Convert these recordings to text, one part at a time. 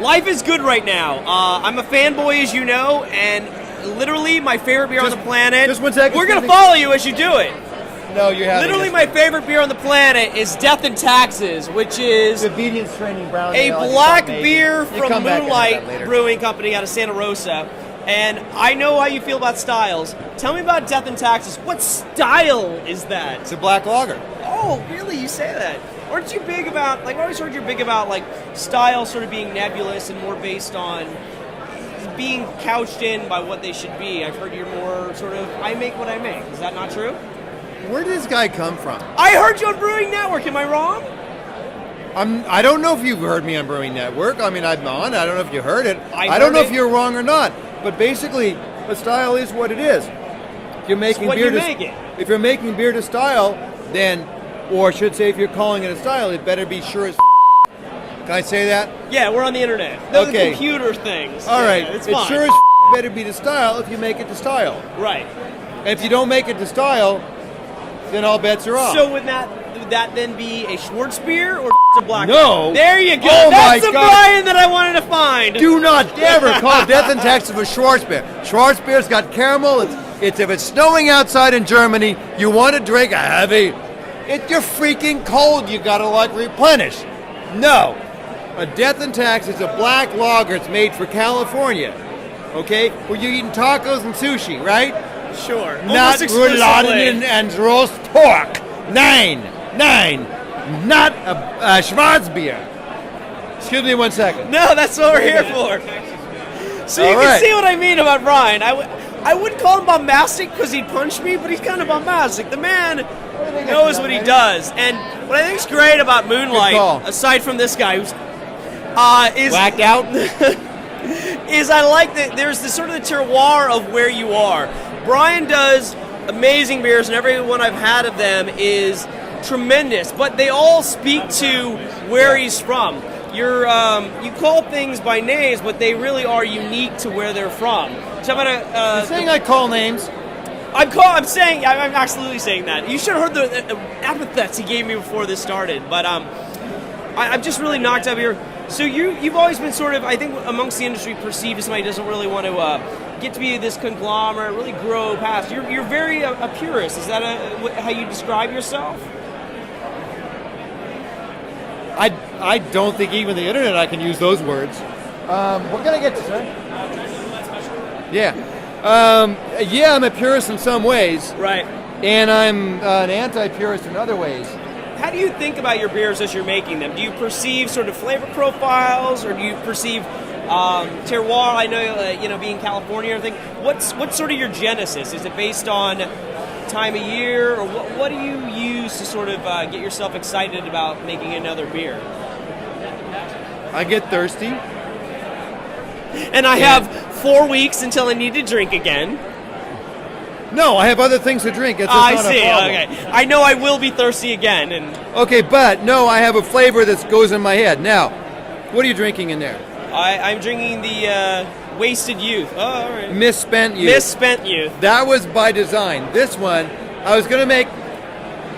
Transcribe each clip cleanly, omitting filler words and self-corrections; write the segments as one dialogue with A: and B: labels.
A: Life is good right now. I'm a fanboy, as you know, and literally my favorite beer on the planet.
B: Just 1 second.
A: We're going to follow you as you do it.
B: No, you haven't.
A: Literally my favorite beer on the planet is Death and Taxes, which is
B: obedience training brown
A: a
B: ale.
A: black beer from
B: Moonlight
A: Moonlight Brewing Company out of Santa Rosa. And I know how you feel about styles. Tell me about Death and Taxes. What style is that?
B: It's a black lager.
A: Oh, really? You say that? Aren't you big about, like, I always heard you're big about, like, style sort of being nebulous and more based on being couched in by what they should be. I've heard you're more sort of, I make what I make. Is that not true?
B: Where did this guy come from?
A: I heard you on Brewing Network. Am I wrong?
B: I don't know if you've heard me on Brewing Network. I mean, I'm on. I don't know if you heard it.
A: I
B: don't know if you're wrong or not. But basically, a style is what it is. If you're making beer if you're making beer to style, then, or I should say, if you're calling it a style, it better be sure as. Can I say that?
A: Yeah, we're on the internet. Those
B: okay.
A: are computer things.
B: All right.
A: It's
B: it
A: fine.
B: sure as better be to style if you make it to style.
A: Right.
B: And if you don't make it to style, then all bets are off.
A: So would that then be a Schwartz beer or a black?
B: No.
A: There you go.
B: Oh
A: That's
B: my
A: the
B: God.
A: Brian that I wanted to find.
B: Do not ever call Death and Taxes a Schwartz beer. Schwartz beer's got caramel. It's if it's snowing outside in Germany, you want to drink a heavy. If you're freaking cold, you gotta replenish. No. A Death and Taxes is a black lager. It's made for California. Okay? Where you're eating tacos and sushi, right?
A: Sure.
B: Not rouladen and roast pork. Nine. Not a Schwarzbier. Excuse me 1 second.
A: No, that's what we're here for. So you can see what I mean about Brian. I wouldn't call him bombastic because he'd punch me, but he's kind of bombastic. The man knows what he does. And what I think is great about Moonlight, aside from this guy who's is
B: whacked out,
A: is I like that there's this sort of the terroir of where you are. Brian does amazing beers, and every one I've had of them is tremendous, but they all speak to where he's from. You call things by names, but they really are unique to where they're from. So I'm gonna.
B: You're saying I call names?
A: I'm absolutely saying that. You should have heard the epithets he gave me before this started. But I'm just really knocked up here. So you've always been sort of, I think, amongst the industry perceived as somebody who doesn't really want to get to be this conglomerate, really grow past. You're very a purist. Is that how you describe yourself?
B: I don't think even the internet I can use those words. What can I get you, sir? Yeah, I'm a purist in some ways.
A: Right.
B: And I'm an anti-purist in other ways.
A: How do you think about your beers as you're making them? Do you perceive sort of flavor profiles, or do you perceive terroir? I know, being California and everything. What's sort of your genesis? Is it based on time of year, or what do you use to sort of get yourself excited about making another beer?
B: I get thirsty.
A: And I have 4 weeks until I need to drink again.
B: No, I have other things to drink.
A: I see. Okay, I know I will be thirsty again.
B: Okay, but no, I have a flavor that goes in my head. Now, what are you drinking in there?
A: I'm drinking the Wasted Youth. Oh, all right.
B: Misspent Youth.
A: Misspent Youth.
B: That was by design. This one, I was going to make,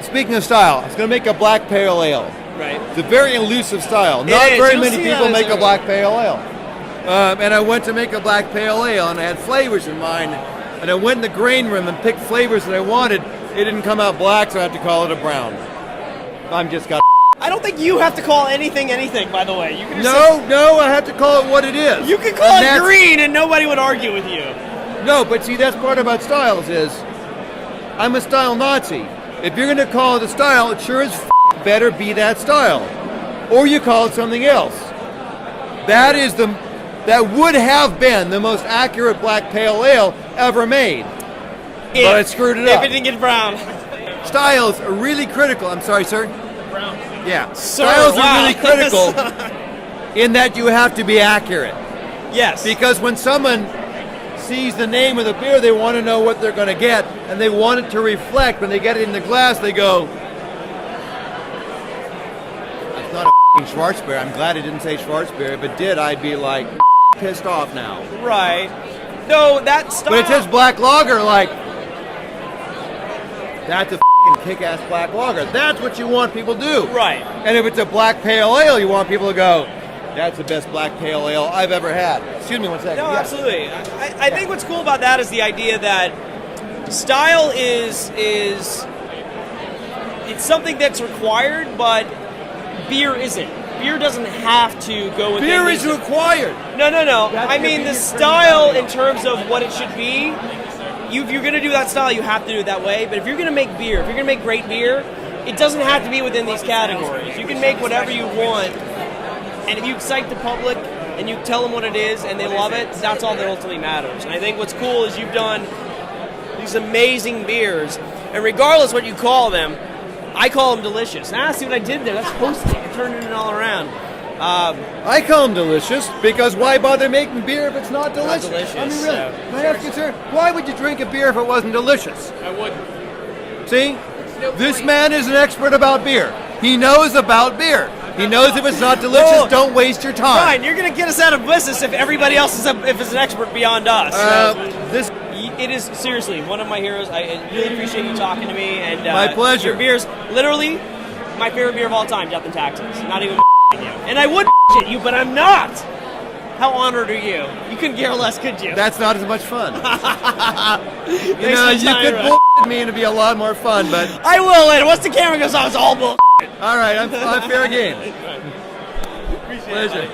B: speaking of style, I was going to make a black pale ale.
A: Right.
B: It's a very elusive style. Not very many people make a black pale ale. And I went to make a black pale ale, and I had flavors in mind. And I went in the grain room and picked flavors that I wanted. It didn't come out black, so I have to call it a brown. I'm just got.
A: I don't think you have to call anything, by the way. You can
B: No, I have to call it what it is.
A: You can call it green and nobody would argue with you.
B: No, but see, that's part about styles is, I'm a style Nazi. If you're going to call it a style, it sure as better be that style. Or you call it something else. That would have been the most accurate black pale ale ever made. But it screwed it up.
A: If it didn't get brown.
B: Styles are really critical. I'm sorry, sir?
A: Brown.
B: Yeah.
A: Sir,
B: Styles are really critical in that you have to be accurate.
A: Yes.
B: Because when someone sees the name of the beer, they want to know what they're going to get, and they want it to reflect. When they get it in the glass, they go, it's not a Schwarzbier. I'm glad it didn't say Schwarzbier. If it did, I'd be like pissed off now.
A: Right. No, that style.
B: But it says black lager, like, that's a kick-ass black lager. That's what you want people to do.
A: Right.
B: And if it's a black pale ale, you want people to go, That's the best black pale ale I've ever had. Excuse me one second.
A: No,
B: Yeah.
A: absolutely. I think what's cool about that is the idea that style is it's something that's required, but beer isn't. Beer doesn't have to go with
B: Beer is required.
A: No.
B: That's
A: I mean, the
B: convenience for
A: style
B: everybody
A: in terms of what it should be. If you're going to do that style, you have to do it that way. But if you're going to make beer, if you're going to make great beer, it doesn't have to be within these categories. You can make whatever you want, and if you excite the public and you tell them what it is and they love it, that's all that ultimately matters. And I think what's cool is you've done these amazing beers, and regardless what you call them, I call them delicious. Now, see what I did there? That's hosting. I turned it all around.
B: I call them delicious because why bother making beer if it's not delicious?
A: Not delicious,
B: I mean, really.
A: yeah.
B: Can I ask you, sir, why would you drink a beer if it wasn't delicious?
A: I wouldn't.
B: See? This man is an expert about beer. He knows about beer. He knows if it's not delicious,
A: Oh.
B: don't waste your time.
A: Fine, you're going to get us out of business if everybody else is an expert beyond us.
B: This
A: It is seriously one of my heroes. I really appreciate you talking to me. And
B: My pleasure.
A: Your beer's literally my favorite beer of all time, Death and Taxes. Not even you. And I would at you, but I'm not. How honored are you? You couldn't care less, could you?
B: That's not as much fun. You
A: Thanks for your time,
B: could
A: Russ.
B: bull me and it'd be a lot more fun, but
A: I will later. Once the camera goes off, it's all bull.
B: all right, I'm fair game. Pleasure.